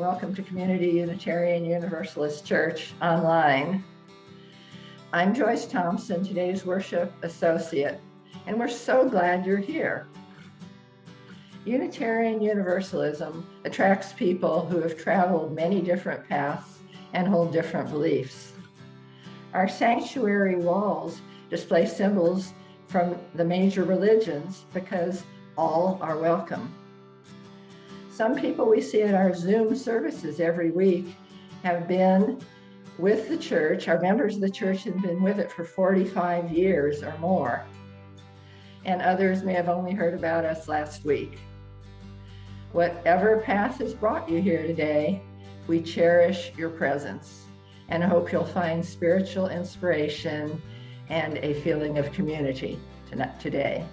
welcome to Community Unitarian Universalist Church online. I'm Joyce Thompson, today's worship associate, and we're so glad you're here. Unitarian Universalism attracts people who have traveled many different paths and hold different beliefs. Our sanctuary walls display symbols from the major religions because all are welcome. Some people we see at our Zoom services every week have been with the church. Our members of the church have been with it for 45 years or more, and others may have only heard about us last week. Whatever path has brought you here today, we cherish your presence and hope you'll find spiritual inspiration and a feeling of community today.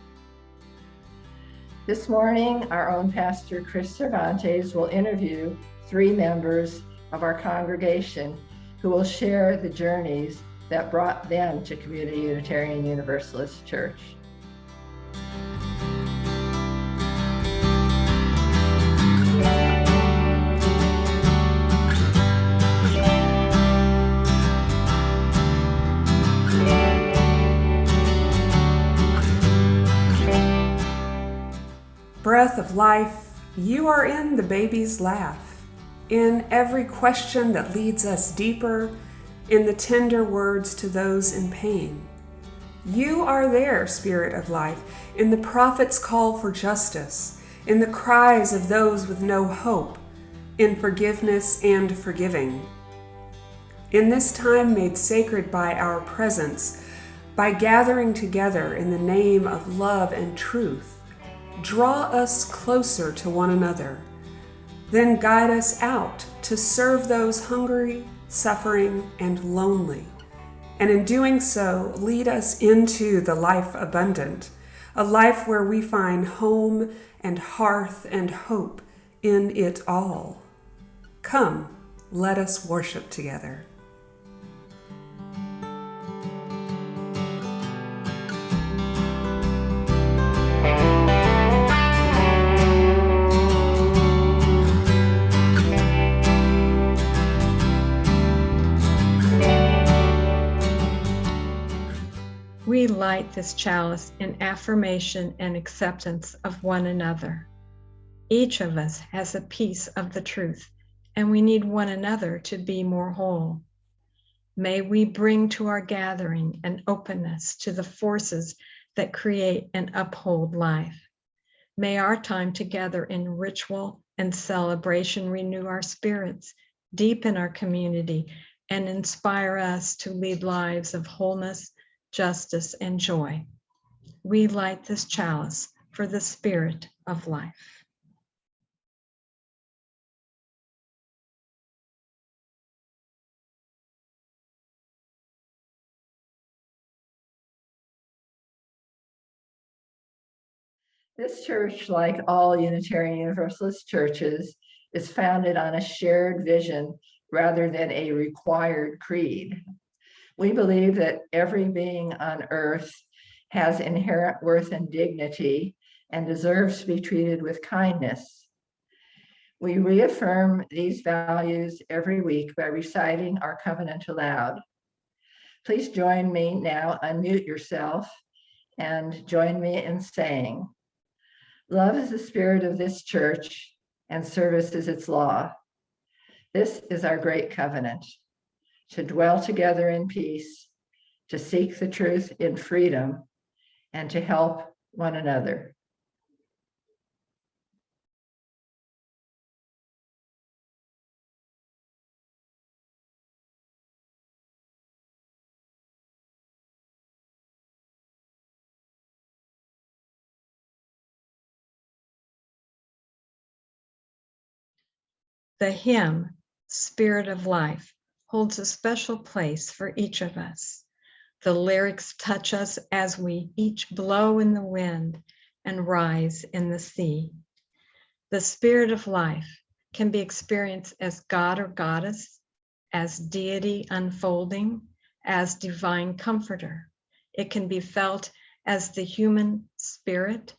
This morning, our own pastor, Chris Cervantes, will interview 3 members of our congregation who will share the journeys that brought them to Community Unitarian Universalist Church. Breath of life, you are in the baby's laugh, in every question that leads us deeper, in the tender words to those in pain. You are there, Spirit of life, in the prophet's call for justice, in the cries of those with no hope, in forgiveness and forgiving. In this time made sacred by our presence, by gathering together in the name of love and truth, draw us closer to one another, then guide us out to serve those hungry, suffering, and lonely. And in doing so, lead us into the life abundant, a life where we find home and hearth and hope in it all. Come, let us worship together. We light this chalice in affirmation and acceptance of one another. Each of us has a piece of the truth, and we need one another to be more whole. May we bring to our gathering an openness to the forces that create and uphold life. May our time together in ritual and celebration renew our spirits, deepen our community, and inspire us to lead lives of wholeness, justice, and joy. We light this chalice for the Spirit of life. This church, like all Unitarian Universalist churches, is founded on a shared vision rather than a required creed. We believe that every being on earth has inherent worth and dignity and deserves to be treated with kindness. We reaffirm these values every week by reciting our covenant aloud. Please join me now, unmute yourself, and join me in saying, love is the spirit of this church, and service is its law. This is our great covenant, to dwell together in peace, to seek the truth in freedom, and to help one another. The hymn, Spirit of Life, holds a special place for each of us. The lyrics touch us as we each blow in the wind and rise in the sea. The Spirit of Life can be experienced as God or Goddess, as deity unfolding, as divine comforter. It can be felt as the human spirit,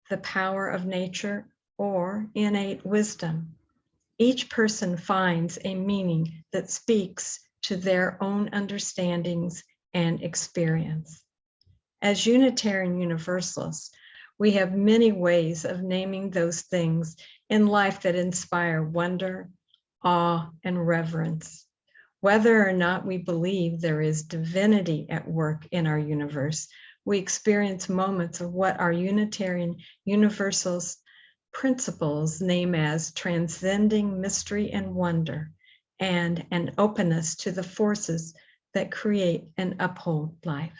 the power of nature, or innate wisdom. Each person finds a meaning that speaks to their own understandings and experience. As Unitarian Universalists, we have many ways of naming those things in life that inspire wonder, awe, and reverence. Whether or not we believe there is divinity at work in our universe, we experience moments of what our Unitarian Universalist principles name as transcending mystery and wonder, and an openness to the forces that create and uphold life.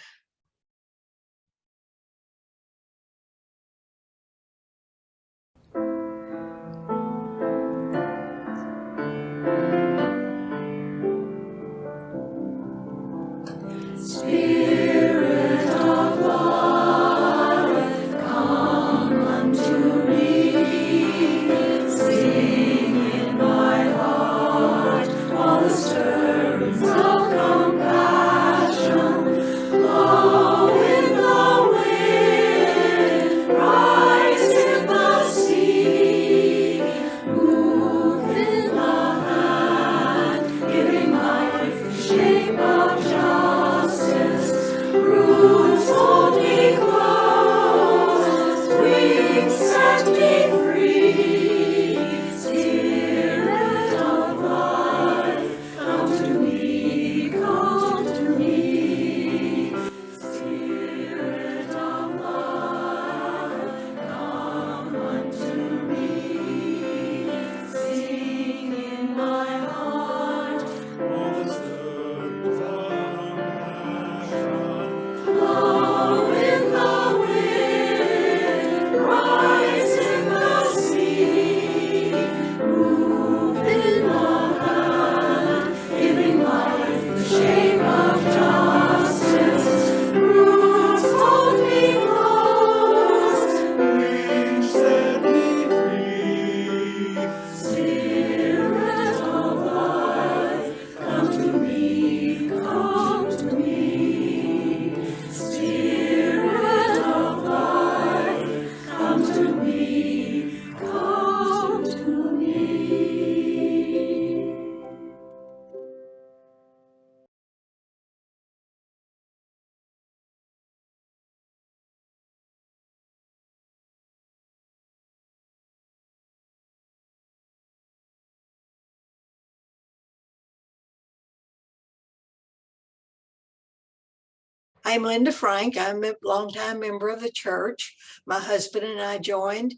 I'm Linda Frank. I'm a longtime member of the church. My husband and I joined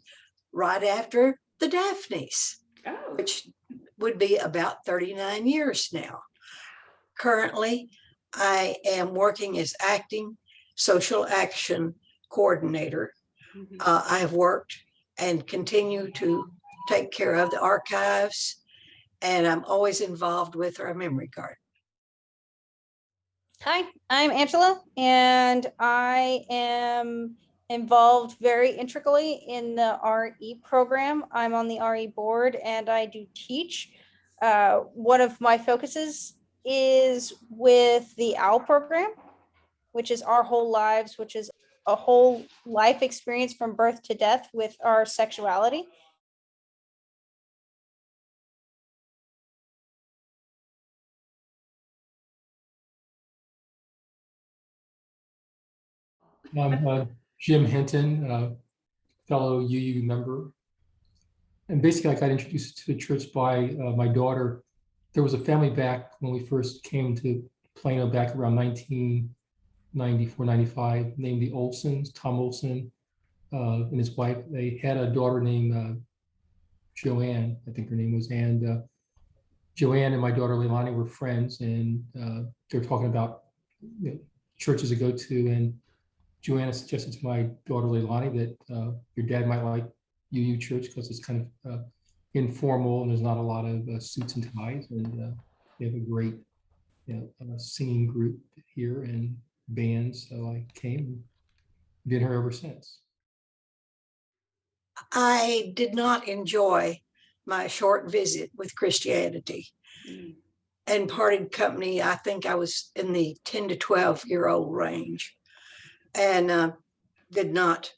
right after the Daphnes, which would be about 39 years now. Currently, I am working as acting social action coordinator. I have worked and continue to take care of the archives, and I'm always involved with our memory card. Hi, I'm Angela, and I am involved very intricately in the RE program. I'm on the RE board and I do teach. One of my focuses is with the OWL program, which is Our Whole Lives, which is a whole life experience from birth to death with our sexuality. I'm Jim Hinton, fellow UU member. And basically, I got introduced to the church by my daughter. There was a family back when we first came to Plano back around 1994, 95, named the Olsons, Tom Olson and his wife. They had a daughter named Joanne, I think her name was, and Joanne and my daughter Leilani were friends, and they're talking about churches to go to, and Joanna suggested to my daughter Leilani that your dad might like UU Church because it's kind of informal and there's not a lot of suits and ties, and they have a great singing group here and bands. So I came and been here ever since. I did not enjoy my short visit with Christianity and parted company. I think I was in the 10 to 12-year-old range and did not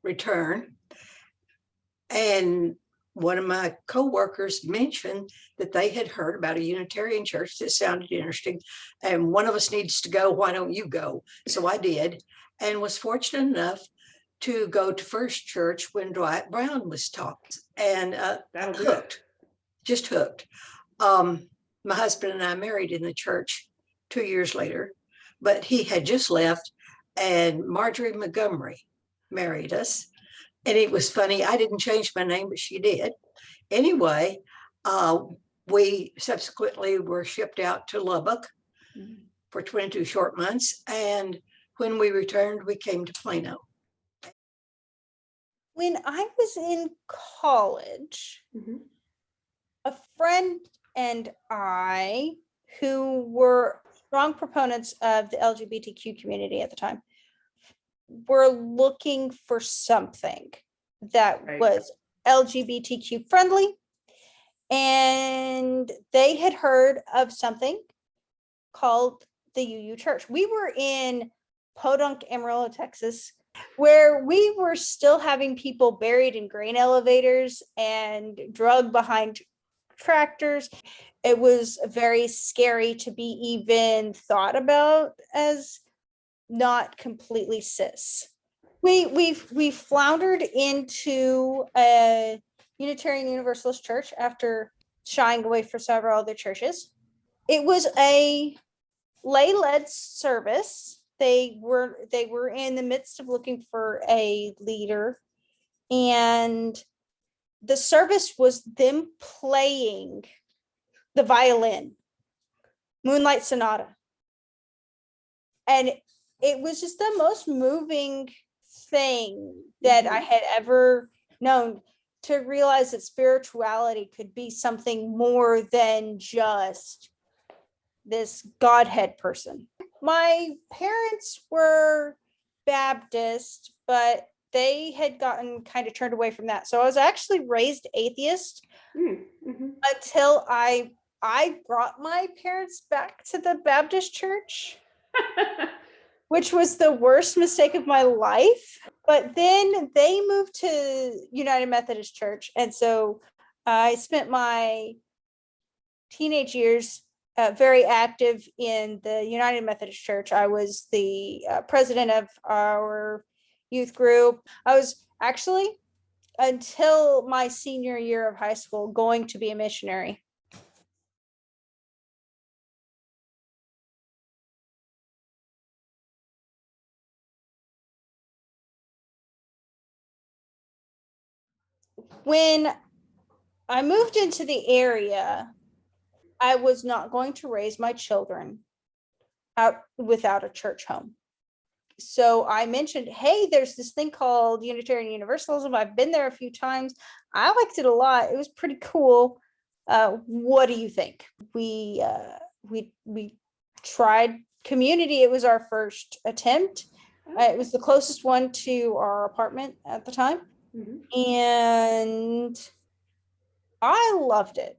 return. And one of my coworkers mentioned that they had heard about a Unitarian church that sounded interesting. And one of us needs to go. Why don't you go? So I did, and was fortunate enough to go to First Church when Dwight Brown was talking, and hooked, just hooked. My husband and I married in the church 2 years later, but he had just left, and Marjorie Montgomery married us. And it was funny, I didn't change my name, but she did. Anyway, we subsequently were shipped out to Lubbock for 22 short months. And when we returned, we came to Plano. When I was in college, a friend and I, who were strong proponents of the LGBTQ community at the time, were looking for something that was LGBTQ friendly. And they had heard of something called the UU Church. We were in Podunk, Amarillo, Texas, where we were still having people buried in grain elevators and drugged behind tractors. It was very scary to be even thought about as not completely cis. We floundered into a Unitarian Universalist church after shying away from several other churches. It was a lay-led service. They were in the midst of looking for a leader, and the service was them playing the violin, Moonlight Sonata. And it was just the most moving thing that I had ever known, to realize that spirituality could be something more than just this Godhead person. My parents were Baptist, but they had gotten kind of turned away from that. So I was actually raised atheist until I brought my parents back to the Baptist church, which was the worst mistake of my life. But then they moved to United Methodist Church. And so I spent my teenage years very active in the United Methodist Church. I was the president of our youth group. I was actually, until my senior year of high school, going to be a missionary. When I moved into the area, I was not going to raise my children out without a church home. So I mentioned, hey, there's this thing called Unitarian Universalism. I've been there a few times. I liked it a lot. It was pretty cool. What do you think? We tried community. It was our first attempt. It was the closest one to our apartment at the time. And I loved it.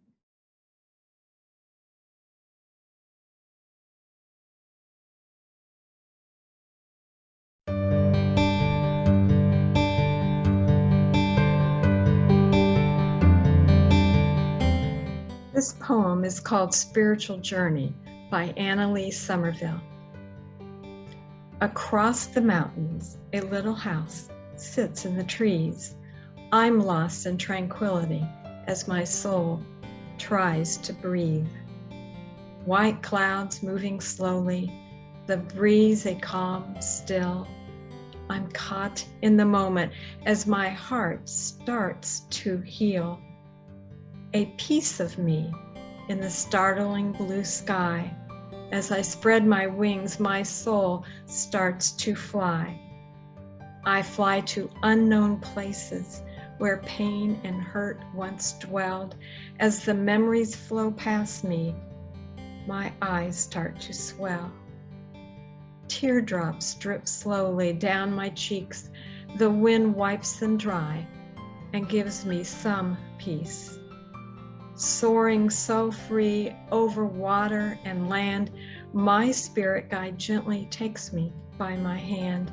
This poem is called Spiritual Journey by Annalee Somerville. Across the mountains, a little house sits in the trees. I'm lost in tranquility as my soul tries to breathe. White clouds moving slowly, the breeze a calm still. I'm caught in the moment as my heart starts to heal. A piece of me in the startling blue sky. As I spread my wings, my soul starts to fly. I fly to unknown places where pain and hurt once dwelled. As the memories flow past me, my eyes start to swell. Teardrops drip slowly down my cheeks. The wind wipes them dry and gives me some peace. Soaring so free over water and land, my spirit guide gently takes me by my hand.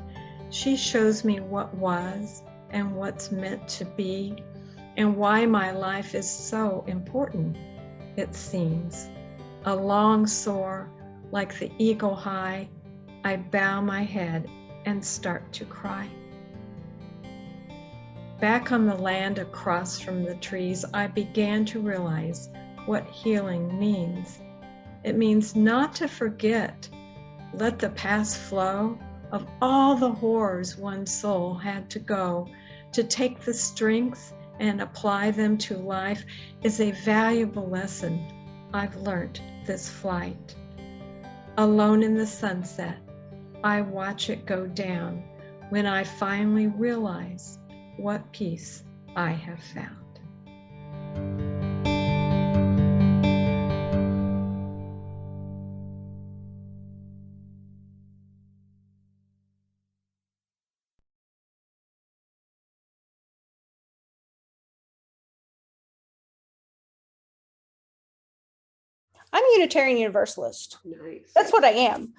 She shows me what was and what's meant to be, and why my life is so important, it seems. A long soar, like the eagle high, I bow my head and start to cry. Back on the land across from the trees, I began to realize what healing means. It means not to forget, let the past flow of all the horrors one's soul had to go to take the strength and apply them to life is a valuable lesson I've learned this flight. Alone in the sunset, I watch it go down when I finally realize what peace I have found. I'm a Unitarian Universalist. Nice. That's what I am.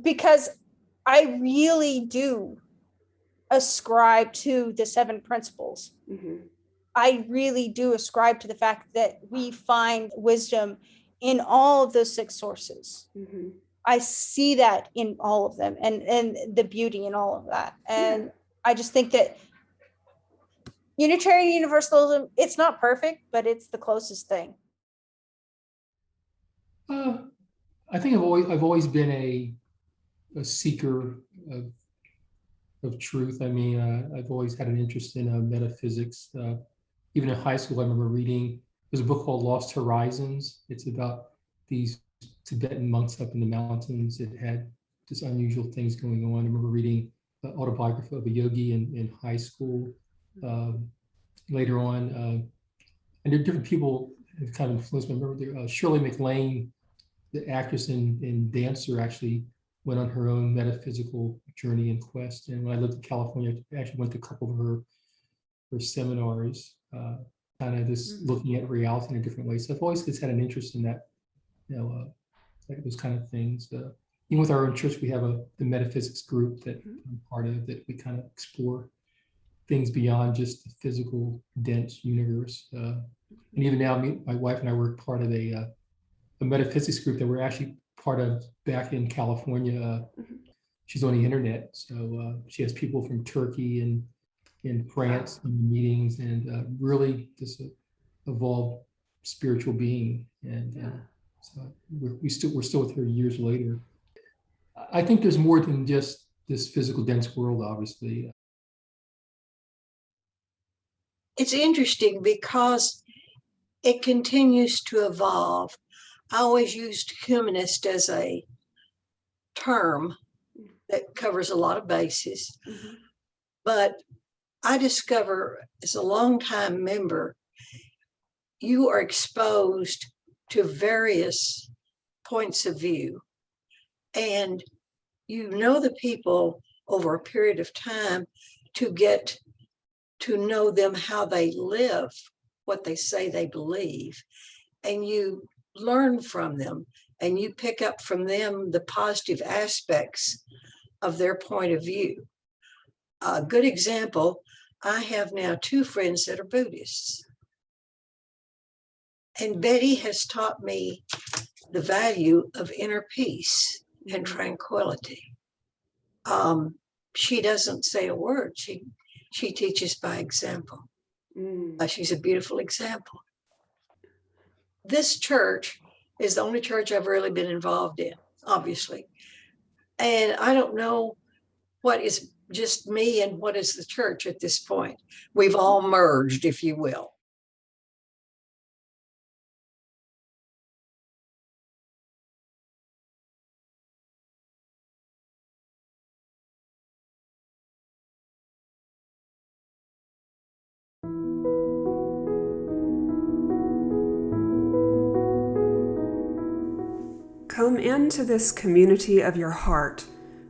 Because I really do ascribe to the 7 principles. I really do ascribe to the fact that we find wisdom in all of those 6 sources. I see that in all of them, and the beauty in all of that. And I just think that Unitarian Universalism, it's not perfect, but it's the closest thing. I think I've always been a seeker of truth. I mean, I've always had an interest in metaphysics. Even in high school, I remember reading, there's a book called Lost Horizons. It's about these Tibetan monks up in the mountains that had just unusual things going on. I remember reading the autobiography of a yogi in high school. Later on, and there are different people have kind of influenced me. I remember Shirley MacLaine, the actress and dancer, actually went on her own metaphysical journey and quest. And when I lived in California, I actually went to a couple of her seminars, kind of just looking at reality in a different way. So I've always just had an interest in that, like those kind of things. Even with our own church, we have the metaphysics group that I'm part of, that we kind of explore things beyond just the physical, dense universe. And even now, my wife and I were part of a metaphysics group that we're actually part of back in California. She's on the internet, so she has people from Turkey and in France in meetings, and really just evolved spiritual being. And so we're still with her years later. I think there's more than just this physical dense world, obviously. It's interesting because it continues to evolve. I always used humanist as a term that covers a lot of bases. But I discover, as a longtime member, you are exposed to various points of view. And you know the people over a period of time to get to know them, how they live, what they say they believe. And you learn from them, and you pick up from them the positive aspects of their point of view. A good example, I have now 2 friends that are Buddhists. And Betty has taught me the value of inner peace and tranquility. She doesn't say a word. She teaches by example. She's a beautiful example. This church is the only church I've really been involved in, obviously. And I don't know what is just me and what is the church at this point. We've all merged, if you will. Come into this community of your heart,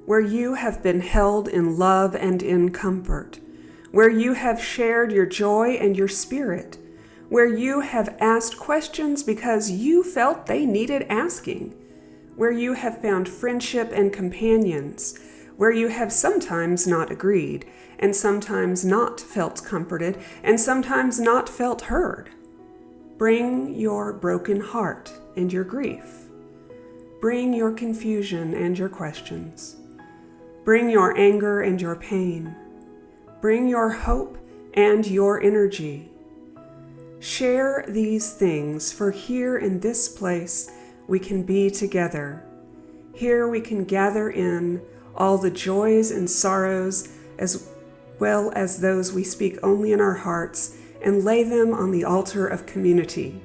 where you have been held in love and in comfort, where you have shared your joy and your spirit, where you have asked questions because you felt they needed asking, where you have found friendship and companions, where you have sometimes not agreed, and sometimes not felt comforted, and sometimes not felt heard. Bring your broken heart and your grief. Bring your confusion and your questions. Bring your anger and your pain. Bring your hope and your energy. Share these things, for here in this place we can be together. Here we can gather in all the joys and sorrows, as well as those we speak only in our hearts, and lay them on the altar of community.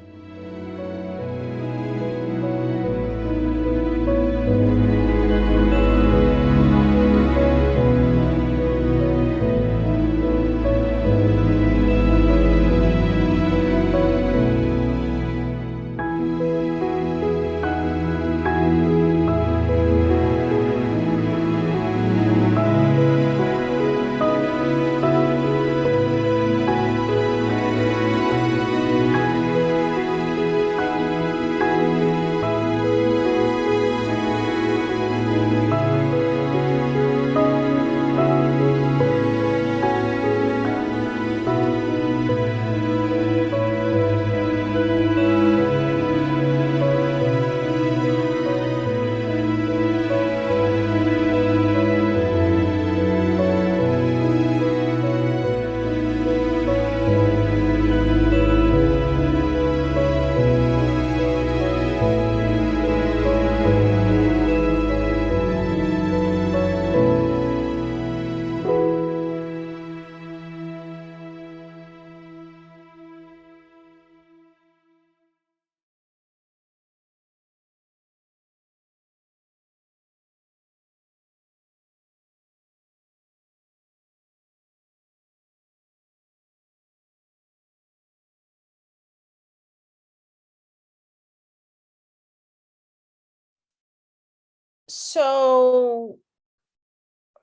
So,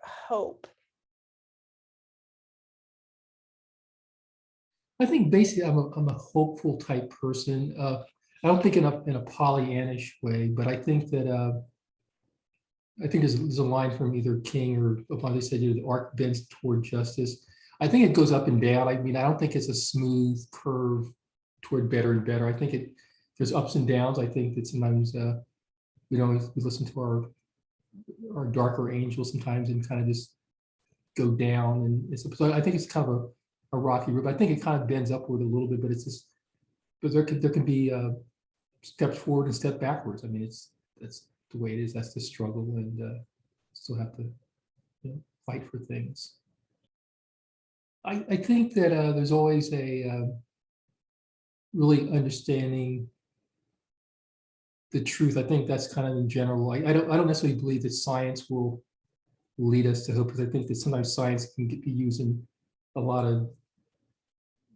hope. I think basically I'm a hopeful type person. I don't think in a Pollyannish way, but I think there's a line from either King or upon they said, the arc bends toward justice. I think it goes up and down. I mean, I don't think it's a smooth curve toward better and better. I think there's ups and downs. I think that sometimes we listen to our darker angels sometimes and kind of just go down. And so I think it's kind of a rocky road. I think it kind of bends upward a little bit, but there can be steps forward and step backwards. I mean, that's the way it is. That's the struggle, and still have to fight for things. I think that there's always a really understanding the truth. I think that's kind of in general. I don't necessarily believe that science will lead us to hope, because I think that sometimes science can be used in a lot of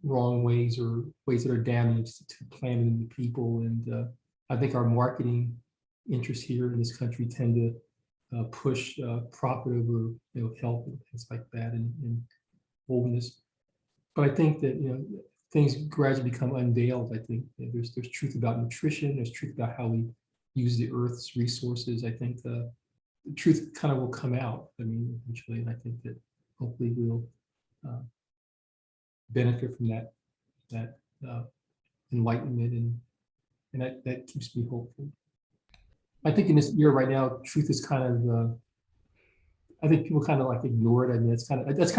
wrong ways or ways that are damaging to the planet and the people. And I think our marketing interests here in this country tend to push profit over health and things like that, and wholeness. But I think that things gradually become unveiled. I think there's truth about nutrition. There's truth about how we use the Earth's resources. I think the truth kind of will come out. I mean, eventually, and I think that hopefully we'll benefit from that enlightenment, and that keeps me hopeful. I think in this year right now, truth is kind of I think people kind of like ignore it. I mean, that's kind of I just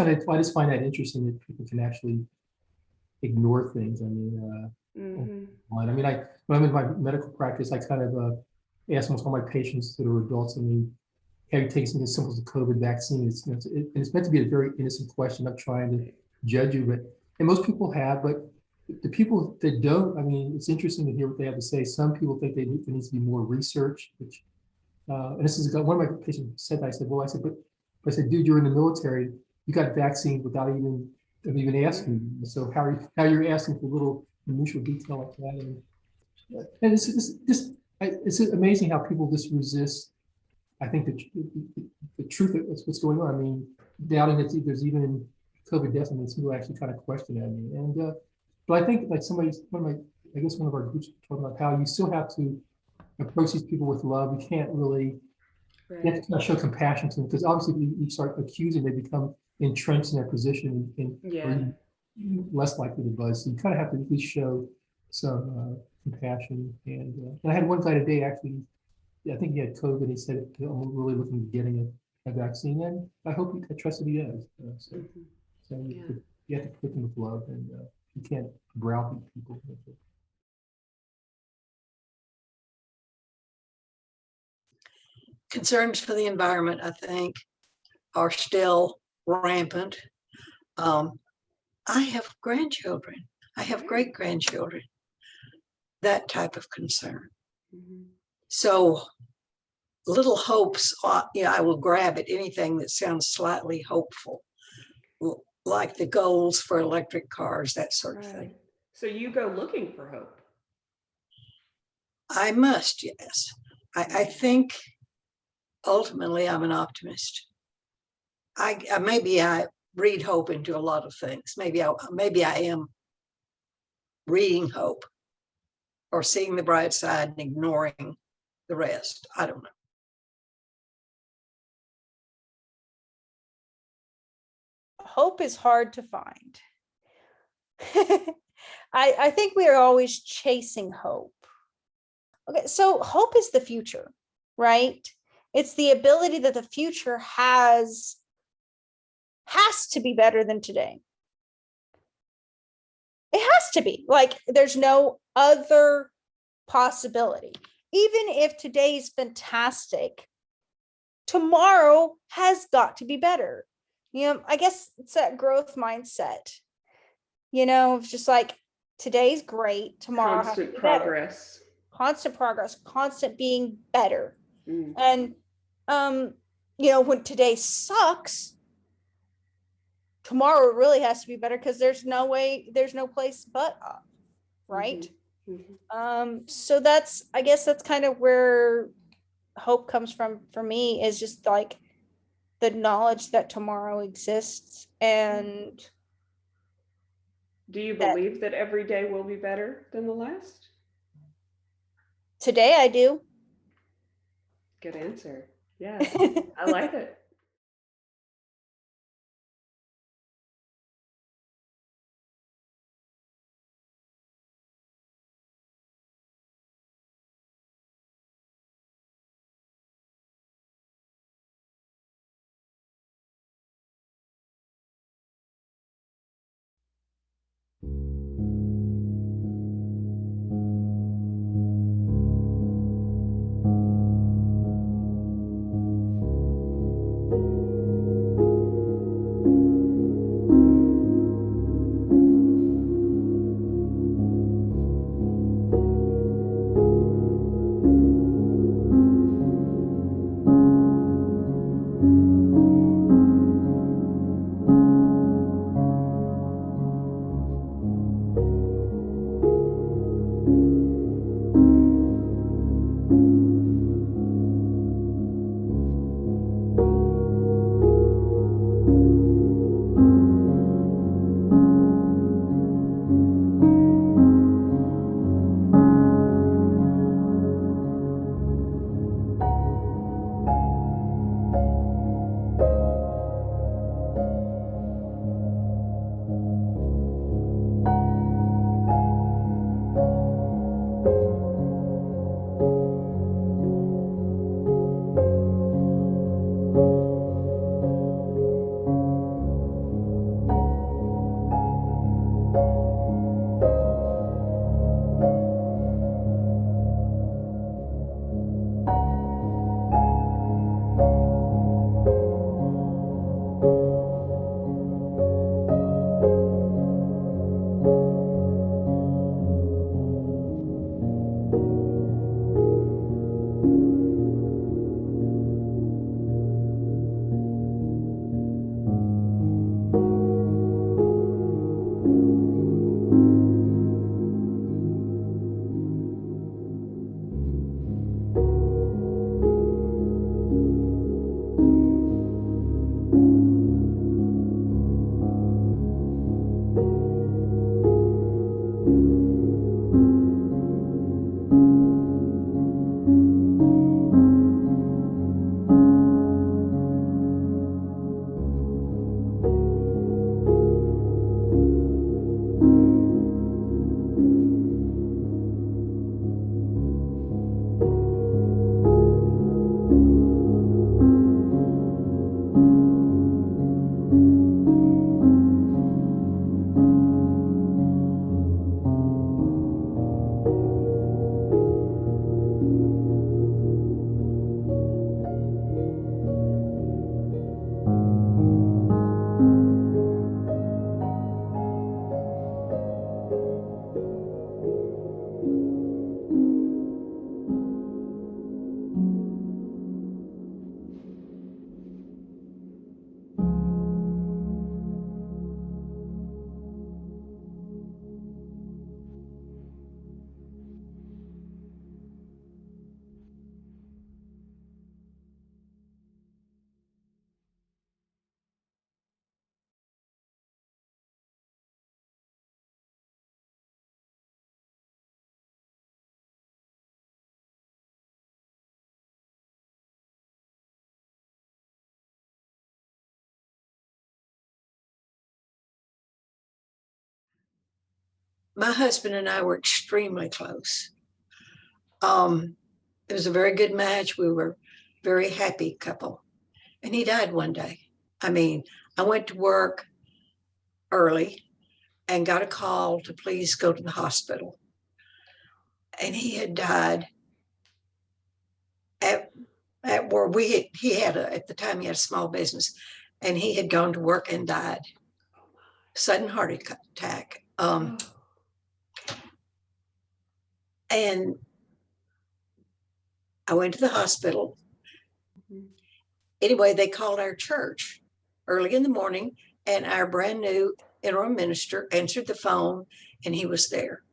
find that interesting that people can actually ignore things. I mean, I mean, when I'm in my medical practice, I kind of ask almost all my patients that are adults, I mean, have you taken something as simple as the COVID vaccine? It's meant to be a very innocent question. I'm not trying to judge you, and most people have, but the people that don't, I mean, it's interesting to hear what they have to say. Some people think there needs to be more research, which, and this is one of my patients said, I said, but I said, dude, you're in the military, you got vaccines without even asking you. So how you're asking for little minutiae detail like that, and it's amazing how people just resist. I think the truth of what's going on. I mean, doubting that there's even COVID deaths, and people actually kind of question it. I mean, and but I think like I guess one of our groups talking about how you still have to approach these people with love. You can't really You have to kind of show compassion to them, because obviously if you start accusing, they become entrenched in their position and Yeah. less likely to buzz. So you kind of have to at least show some compassion. And I had one guy today actually, I think he had COVID. He said, I'm really looking at getting a vaccine, and I trust that he does. So you have to put them with love, and you can't browbeat people with it. Concerns for the environment, I think, are still rampant. I have grandchildren. I have great grandchildren. That type of concern. So little hopes, I will grab at anything that sounds slightly hopeful, like the goals for electric cars, that sort of thing. So you go looking for hope. I must, yes. I think ultimately I'm an optimist. Maybe I read hope into a lot of things. Maybe I am reading hope or seeing the bright side and ignoring the rest. I don't know. Hope is hard to find. I think we are always chasing hope. Okay, so hope is the future, right? It's the ability that the future has to be better than today. It has to be. Like, there's no other possibility. Even if today is fantastic, tomorrow has got to be better. I guess it's that growth mindset. It's just like, today's great, tomorrow has to be progress. Better. Constant progress, constant being better. And when today sucks, tomorrow really has to be better, because there's no place but up, right? So I guess that's kind of where hope comes from for me, is just like the knowledge that tomorrow exists. And do you believe that every day will be better than the last? Today I do. Good answer. Yeah, I like it. My husband and I were extremely close. It was a very good match. We were a very happy couple. And he died one day. I mean, I went to work early and got a call to please go to the hospital. And he had died at where at the time he had a small business, and he had gone to work and died. Sudden heart attack. And I went to the hospital. Anyway, they called our church early in the morning, and our brand new interim minister answered the phone, and he was there.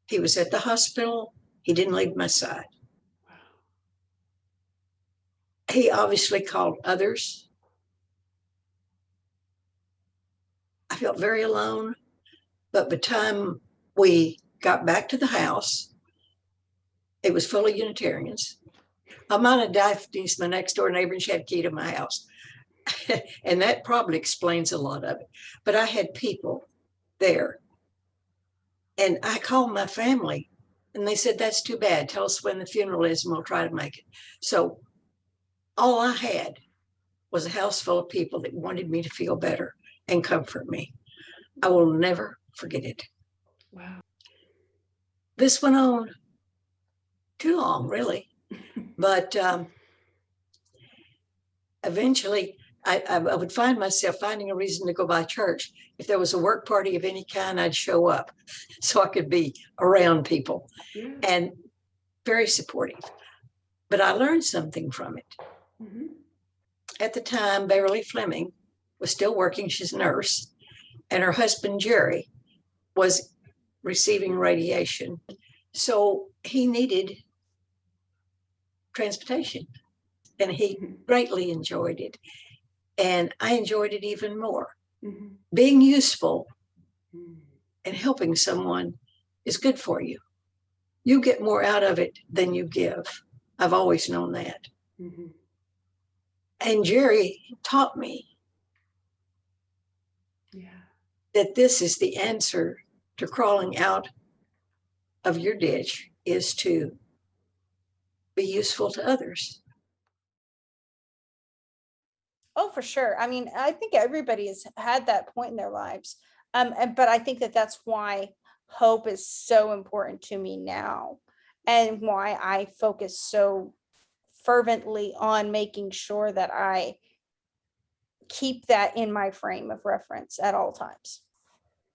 He was at the hospital. He didn't leave my side. He obviously called others. I felt very alone, but by the time we got back to the house, it was full of Unitarians. Amana Daphne's my next door neighbor, and she had a key to my house. And that probably explains a lot of it. But I had people there. And I called my family, and they said, that's too bad. Tell us when the funeral is, and we'll try to make it. So all I had was a house full of people that wanted me to feel better and comfort me. I will never forget it. Wow. This went on too long, really. But eventually, I would find myself finding a reason to go by church. If there was a work party of any kind, I'd show up so I could be around people. Yeah. And very supportive. But I learned something from it. Mm-hmm. At the time, Beverly Fleming was still working. She's a nurse. And her husband, Jerry, was receiving radiation. So he needed transportation. And he greatly enjoyed it. And I enjoyed it even more. Mm-hmm. Being useful and helping someone is good for you. You get more out of it than you give. I've always known that. Mm-hmm. And Jerry taught me that this is the answer to crawling out of your ditch, is to be useful to others. Oh, for sure. I mean, I think everybody has had that point in their lives. But I think that that's why hope is so important to me now, and why I focus so fervently on making sure that I keep that in my frame of reference at all times.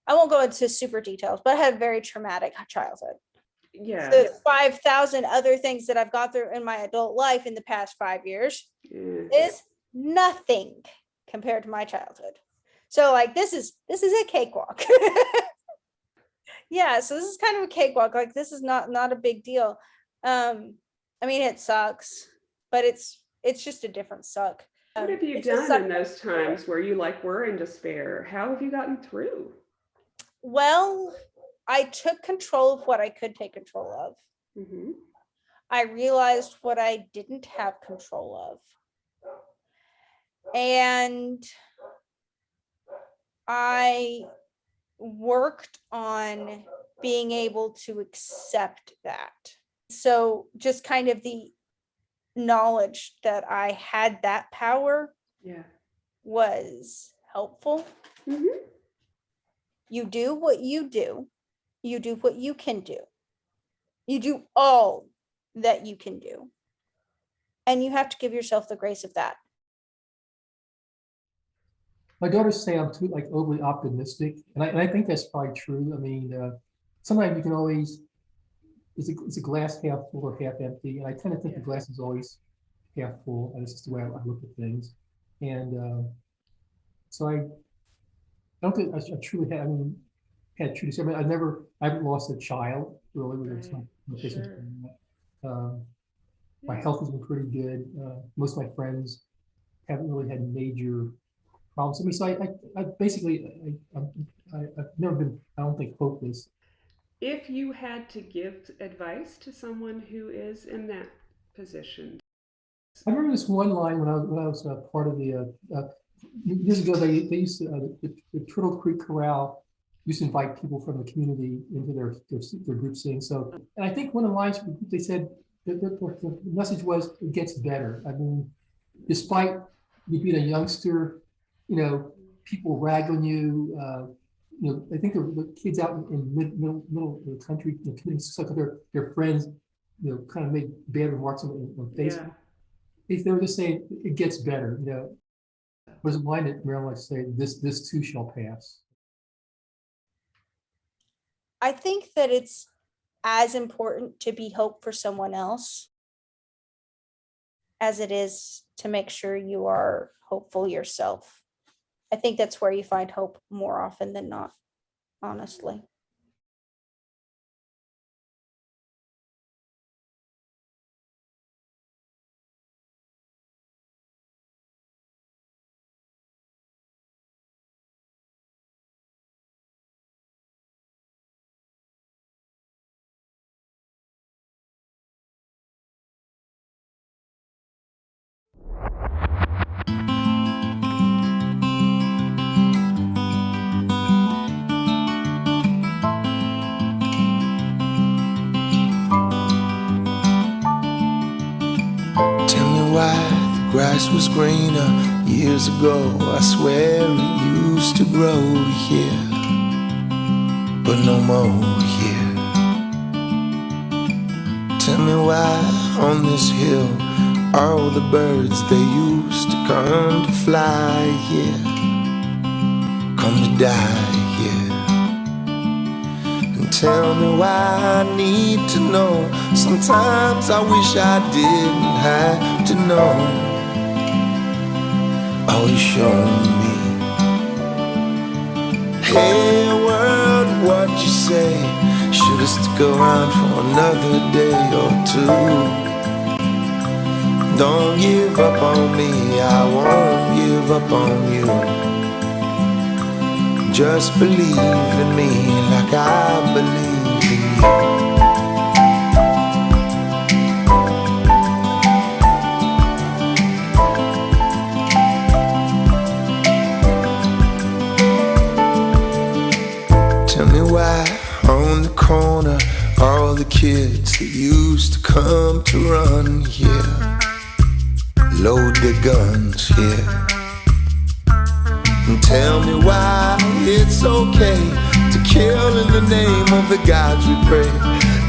I won't go into super details, but I had a very traumatic childhood. Yeah. The 5,000 other things that I've gone through in my adult life in the past 5 years is nothing compared to my childhood. So like this is a cakewalk. Yeah, so this is kind of a cakewalk. Like this is not a big deal. I mean, it sucks, but it's just a different suck. What have you done in those times where you were in despair? How have you gotten through? Well, I took control of what I could take control of. Mm-hmm. I realized what I didn't have control of. And I worked on being able to accept that. So just kind of the knowledge that I had that power was helpful. Mm-hmm. You do what you do. You do what you can do. You do all that you can do. And you have to give yourself the grace of that. My daughters say I'm too overly optimistic, and I think that's probably true. I mean, sometimes you can always, is a glass half full or half empty? And I tend to think the glass is always half full, and it's just the way I look at things. And so I don't think I truly had. I mean, had true. I mean, I haven't lost a child really. My health has been pretty good. Most of my friends haven't really had major problems. I mean, so I basically, I've never been, I don't think, hopeless. If you had to give advice to someone who is in that position. I remember this one line when I was part of the, years ago, they used to, the Turtle Creek Corral used to invite people from the community into their group singing. So, and I think one of the lines they said that the message was, it gets better. I mean, despite you being a youngster, people rag on you. I think the kids out in middle of the country, committing suicide because their friends, kind of make bad remarks on Facebook. If they were just saying it gets better, was a line that Marilyn likes to say, this too shall pass. I think that it's as important to be hope for someone else as it is to make sure you are hopeful yourself. I think that's where you find hope more often than not, honestly. Grass was greener years ago. I swear it used to grow here, but no more here. Tell me why on this hill all the birds they used to come to fly here come to die here. And tell me why I need to know. Sometimes I wish I didn't have to know. All you shown me. Hey world, what you say? Should've stuck around for another day or two. Don't give up on me, I won't give up on you. Just believe in me like I believe in you. On the corner, all the kids that used to come to run here load their guns here. And tell me why it's okay to kill in the name of the gods we pray.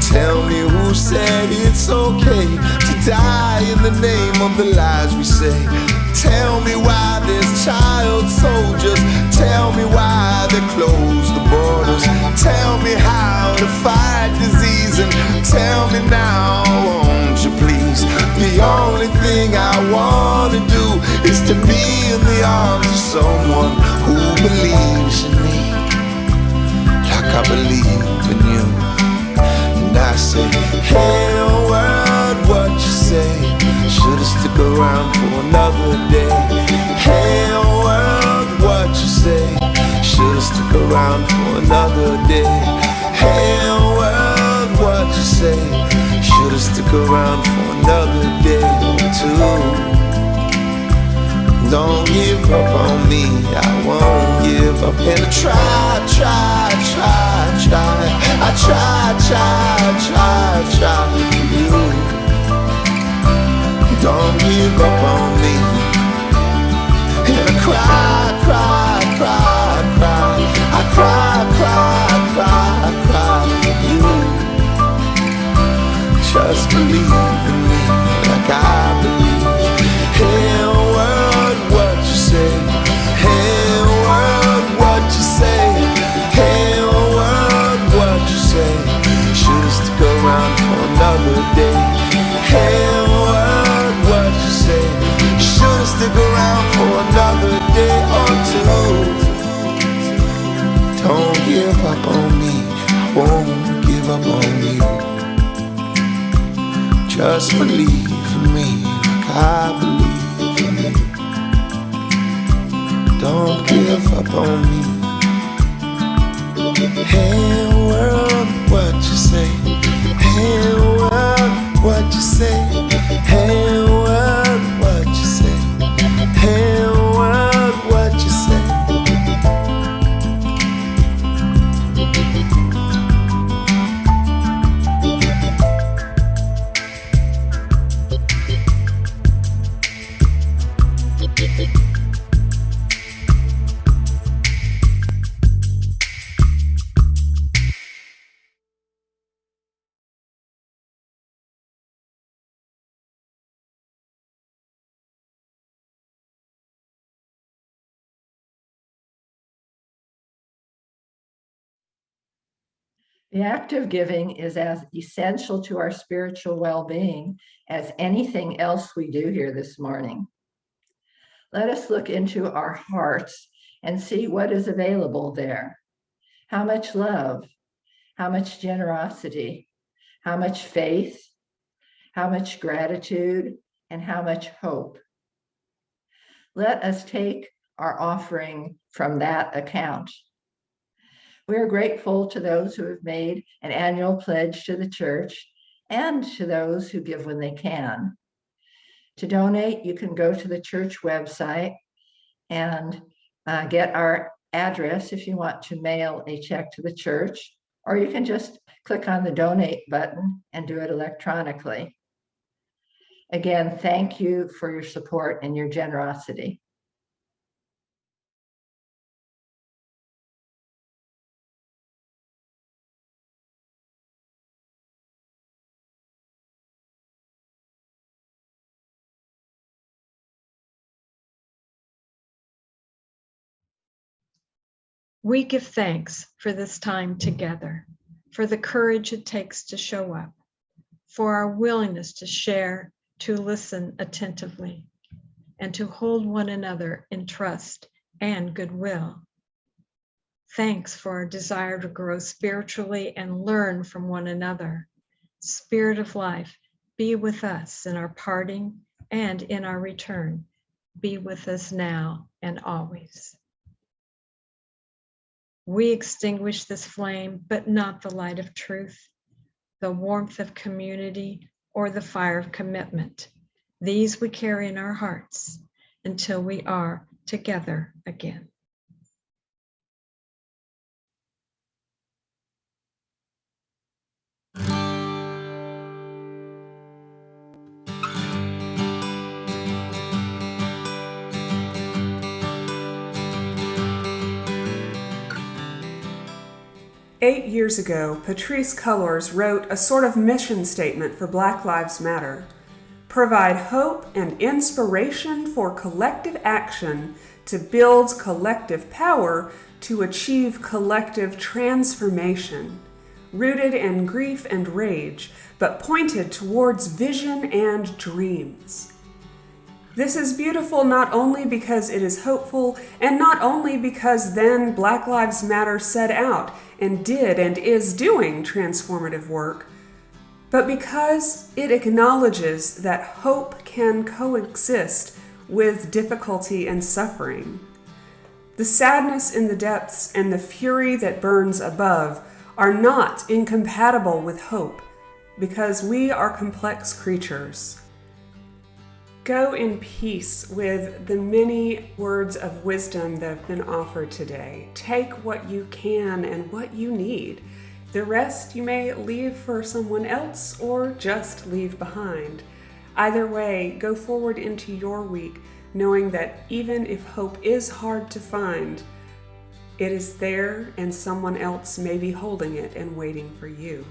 Tell me who said it's okay to die in the name of the lies we say. Tell me why there's child soldiers. Tell me why they close the borders. Tell me how to fight disease. And tell me now, won't you please? The only thing I wanna do is to be in the arms of someone who believes in me like I believe in you. And I say, hey world, what you say? Should've stuck around for another day. Hey world, what you say? Should've stuck around for another day. Hey world, what you say? Should've stuck around for another day or two. Don't give up on me, I won't give up. And I try. I try for you. Don't give up on me. And I cry. I cry for you. Just believe in me like I believe. Hey world, what you say? Hey world, what you say? Hey world, what you say? Should've stuck around for another day. Hey world, what you say? Should've stuck around for another day or two. Don't give up on me, I won't give up on you. Just believe in me like I believe in you. Don't give up on me. Hey world, what you say? Hey world, what you say? Hey world, what you say? Hey world, what you say? The act of giving is as essential to our spiritual well-being as anything else we do here this morning. Let us look into our hearts and see what is available there. How much love, how much generosity, how much faith, how much gratitude, and how much hope. Let us take our offering from that account. We are grateful to those who have made an annual pledge to the church and to those who give when they can. To donate, you can go to the church website and get our address if you want to mail a check to the church, or you can just click on the donate button and do it electronically. Again, thank you for your support and your generosity. We give thanks for this time together, for the courage it takes to show up, for our willingness to share, to listen attentively, and to hold one another in trust and goodwill. Thanks for our desire to grow spiritually and learn from one another. Spirit of life, be with us in our parting and in our return. Be with us now and always. We extinguish this flame, but not the light of truth, the warmth of community, or the fire of commitment. These we carry in our hearts until we are together again. Eight years ago, Patrice Cullors wrote a sort of mission statement for Black Lives Matter. Provide hope and inspiration for collective action to build collective power to achieve collective transformation, rooted in grief and rage, but pointed towards vision and dreams. This is beautiful not only because it is hopeful, and not only because then Black Lives Matter set out and did and is doing transformative work, but because it acknowledges that hope can coexist with difficulty and suffering. The sadness in the depths and the fury that burns above are not incompatible with hope, because we are complex creatures. Go in peace with the many words of wisdom that have been offered today. Take what you can and what you need. The rest you may leave for someone else or just leave behind. Either way, go forward into your week knowing that even if hope is hard to find, it is there and someone else may be holding it and waiting for you.